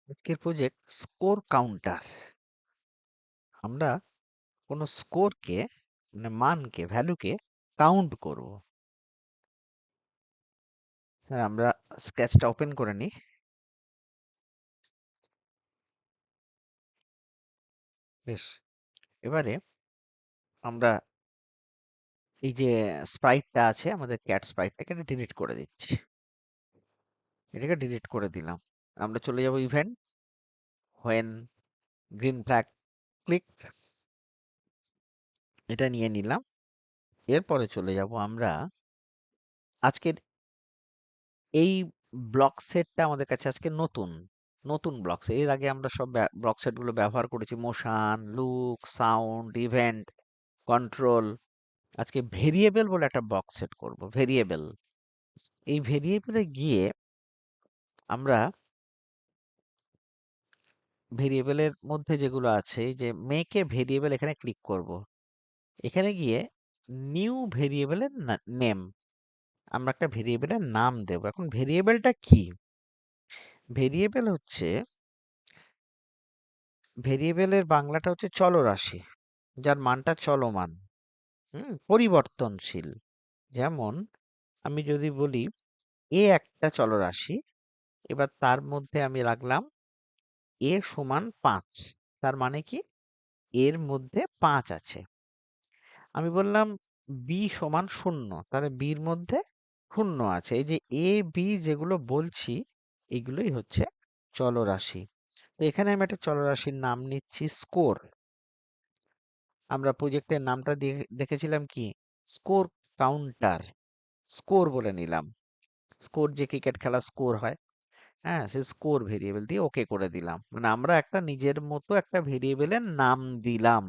আজকের project score counter. আমরা কোনো স্কোরকে মানে মানকে ভ্যালুকে কাউন্ট করব। স্যার আমরা স্কেচটা ওপেন করে নিই। বেশ, এবারে আমরা এই যে স্প্রাইটটা আছে আমাদের ক্যাট স্প্রাইটটাকে ডিলিট করে দিচ্ছি। এটাকে ডিলিট করে দিলাম। আমরা চলে যাব event when green flag click, এটা নিয়ে নিলাম। এরপরে চলে যাব আমরা আজকের এই ব্লক সেটটা আমাদের কাছে আজকে নতুন নতুন ব্লক সেট। এর আগে আমরা সব ব্লক সেট গুলো ব্যবহার করেছি, motion, look, sound, event, control. আজকে ভেরিয়েবল বলে একটা ব্লক সেট করব। ভেরিয়েবল, এই ভেরিয়েবলে গিয়ে আমরা ভেরিয়েবলের মধ্যে যেগুলো আছে যে মেকে ভেরিয়েবল এখানে ক্লিক করব। এখানে গিয়ে নিউ ভেরিয়েবলের নেম, আমরা একটা ভেরিয়েবলের নাম দেব। এখন ভেরিয়েবলটা কি? ভেরিয়েবল হচ্ছে, ভেরিয়েবলের বাংলাটা হচ্ছে চলরাশি, যার মানটা চলমান, পরিবর্তনশীল। যেমন আমি যদি বলি এ একটা চলরাশি, এবার তার মধ্যে আমি রাখলাম এ সমান 5, তার মানে কি এর মধ্যে 5 আছে। আমি বললাম বি সমান 0, তাহলে বির মধ্যে 0 আছে। এই যে এ বি যেগুলো বলছি এগুলোই হচ্ছে চলরাশি। তো এখানে আমি একটা চলরাশির নাম নিচ্ছি স্কোর। আমরা প্রজেক্টের নামটা দিয়ে দেখেছিলাম কি, স্কোর কাউন্টার। স্কোর বলে নিলাম। স্কোর যে ক্রিকেট খেলা স্কোর হয়, হ্যাঁ, সে স্কোর ভেরিয়েবল দিয়ে ওকে করে দিলাম। মানে আমরা একটা নিজের মতো একটা ভেরিয়েবলের নাম দিলাম।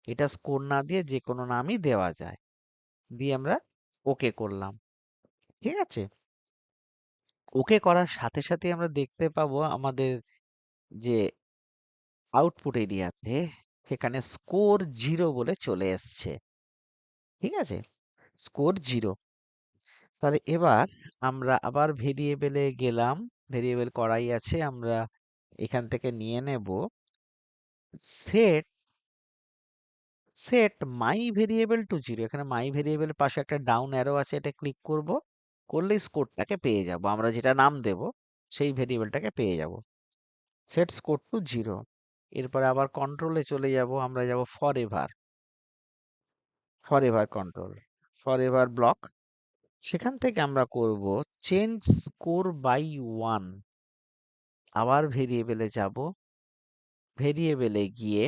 এটা স্কোর না দিয়ে যে কোনো নামই দেওয়া যায়। দিয়ে আমরা ওকে করলাম। ঠিক আছে? ওকে করার সাথে সাথে আমরা দেখতে পাবো আমাদের যে আউটপুট এরিয়াতে সেখানে স্কোর 0 বলে চলে এসছে। ঠিক আছে? স্কোর 0। তাহলে এবার আমরা আবার ভেরিয়েবলে গেলাম। ভেরিয়েবল করাই আছে, আমরা এখান থেকে নিয়ে নেব set said my variable two 0। এখানে মাই ভেরিয়েবলের পাশে একটা ডাউন অ্যারো আছে, এটা ক্লিক করব। করলেই স্কোরটাকে পেয়ে যাব। আমরা যেটা নাম দেব সেই ভেরিয়েবলটাকে পেয়ে যাব। Set score to 0। এরপরে আবার কন্ট্রোলে চলে যাব, আমরা যাব forever. Forever control, forever block. সেখান থেকে আমরা করব চেঞ্জ স্কোর বাই 1। আবার ভেরিয়েবলে যাব। ভেরিয়েবলে গিয়ে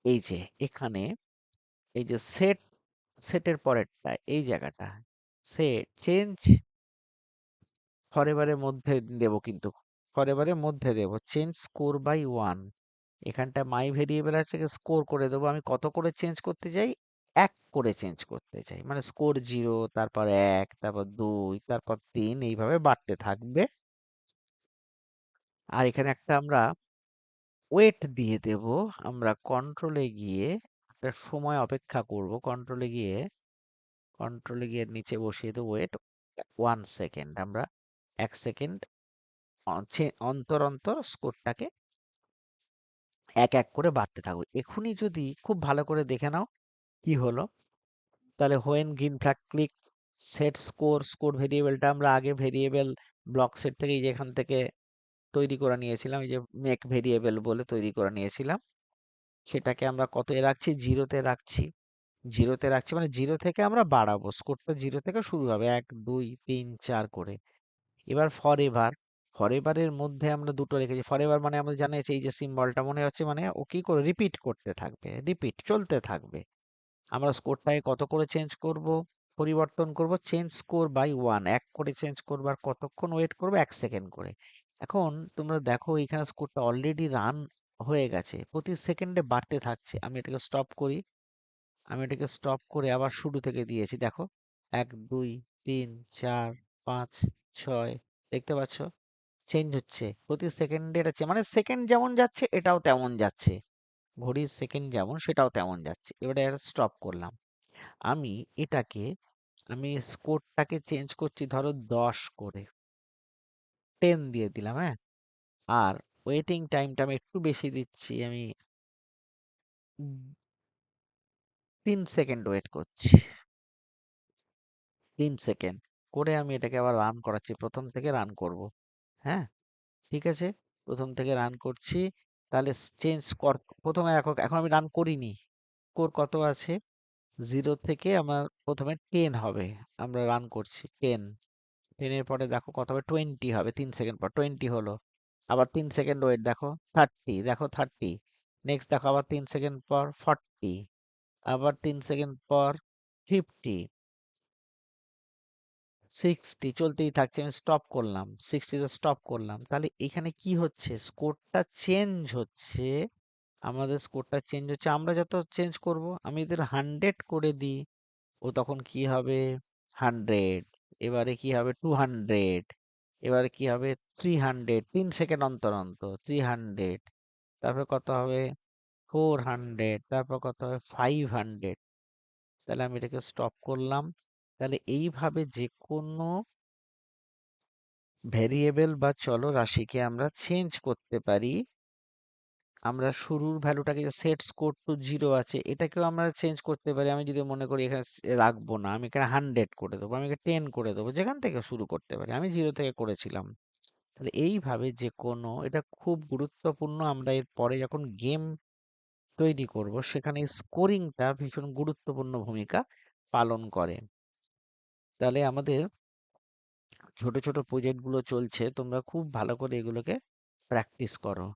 এই যে এখানে এই যে সেটের পরেরটা এই জায়গাটা সেট চেঞ্জ ফরএভারের মধ্যে দেব, কিন্তু ফরএভারের মধ্যে দেব চেঞ্জ স্কোর বাই 1। এখানটা মাই ভেরিয়েবল আছে, স্কোর করে দেবো। আমি কত করে চেঞ্জ করতে চাই? 1 করে চেঞ্জ করতে চাই। মানে স্কোর 0, তারপর 1, তারপর 2, তারপর 3, এইভাবে বাড়তে থাকবে। আর এখানে একটা আমরা ওয়েট দিয়ে দেব। আমরা কন্ট্রোলে গিয়ে একটা সময় অপেক্ষা করব। কন্ট্রোলে গিয়ে নিচে বসিয়ে দেবো ওয়েট 1 সেকেন্ড। আমরা 1 সেকেন্ড অন্তর অন্তর স্কোরটাকে এক এক করে বাড়তে থাকবে। এখনই যদি খুব ভালো করে দেখে নাও কি হলো, তাহলে when green flag click set score, score ভেরিয়েবলটা আমরা আগে ভেরিয়েবল ব্লক সেট থেকে এই যে এখান থেকে তৈরি করে নিয়েছিলাম, এই যে মেক ভেরিয়েবল বলে তৈরি করে নিয়েছিলাম, সেটাকে আমরা কত এ রাখছি? 0-তে রাখছি। 0-তে রাখছি মানে 0 থেকে আমরা বাড়াবো। স্কোরটা 0 থেকে শুরু হবে 1, 2, 3, 4 করে। এবার ফরএভার, ফরএভারের মধ্যে আমরা দুটো রেখেছি। ফরএভার মানে আমরা জানি এই যে সিম্বলটা মনে হচ্ছে, মানে ও কি করে রিপিট করতে থাকবে, রিপিট চলতে থাকবে। আমরা স্কোরটাকে কত করে চেঞ্জ করব, পরিবর্তন করব? চেঞ্জ স্কোর বাই 1, 1 করে চেঞ্জ করব। আর কতক্ষণ ওয়েট করব? 1 সেকেন্ড করে। এখন তোমরা দেখো এখানে স্কোরটা অলরেডি রান হয়ে গেছে, প্রতি সেকেন্ডে বাড়তে থাকছে। আমি এটাকে স্টপ করি। আমি এটাকে স্টপ করে আবার শুরু থেকে দিয়েছি। দেখো 1, 2, 3, 4, 5, 6, দেখতে পাচ্ছ চেঞ্জ হচ্ছে প্রতি সেকেন্ডে। এটা মানে সেকেন্ড যেমন যাচ্ছে এটাও তেমন যাচ্ছে, ঘড়ির সেকেন্ড যেমন সেটাও তেমন যাচ্ছে। এবারে স্টপ করলাম। আমি এটাকে আমি স্কোরটাকে চেঞ্জ করছি ধরো 10 করে, 10 দিয়ে দিলাম, হ্যাঁ, আর ওয়েটিং টাইমটা আমি একটু বেশি দিচ্ছি। আমি ৩ সেকেন্ড ওয়েট করছি। ৩ সেকেন্ড করে আমি এটাকে আবার রান করাচ্ছি। ১ম থেকে রান করব। হ্যাঁ? ঠিক আছে? ১ম থেকে রান করছি। তাহলে চেঞ্জ কর ১ম এ এখন আমি রান করিনি। স্কোর কত আছে? 0 থেকে আমার ১ম এ 10 হবে। আমরা রান করছি 10। 10 এর পরে দেখো কত হবে? 20 হবে ৩ সেকেন্ড পর। 20 হলো। আবার ৩ সেকেন্ড ওয়েট দেখো 30, দেখো 30। নেক্সট দেখো আবার ৩ সেকেন্ড পর 40, আবার ৩ সেকেন্ড পর 50, 60 চলতেই থাকছে। আমি স্টপ করলাম। 60 তে স্টপ করলাম। তাহলে এখানে কি হচ্ছে? স্কোরটা চেঞ্জ হচ্ছে। আমাদের স্কোরটা চেঞ্জ হচ্ছে। আমরা যত চেঞ্জ করব, আমি যদি 100 করে দিই, ও তখন কি হবে? 100। এবারে কি হবে? 200। এবারে কি হবে? 300। ৩ সেকেন্ড অন্তর অন্তর 300। তারপরে কত হবে? 400। তারপর কত হবে? 500। তাহলে আমি এটাকে স্টপ করলাম। তাহলে এইভাবে যেকোনো ভেরিয়েবল বা চলরাশিকে আমরা চেঞ্জ করতে পারি। আমরা শুরুর ভ্যালুটাকে যে সেট স্কোর টু 0 আছে, এটাকেও আমরা চেঞ্জ করতে পারি। আমি যদি মনে করি এখানে রাখবো না, আমি এখানে 100 করে দেবো, আমি এখানে 10 করে দেবো, যেখান থেকে শুরু করতে পারি। আমি 0 থেকে করেছিলাম। তাহলে এইভাবে যে কোনো, এটা খুব গুরুত্বপূর্ণ। আমরা এর পরে যখন গেম তৈরি করব, সেখানে স্কোরিংটা ভীষণ গুরুত্বপূর্ণ ভূমিকা পালন করে। তাহলে আমাদের ছোট ছোট প্রজেক্ট গুলো চলছে, তোমরা খুব ভালো করে এগুলোকে প্র্যাকটিস করো।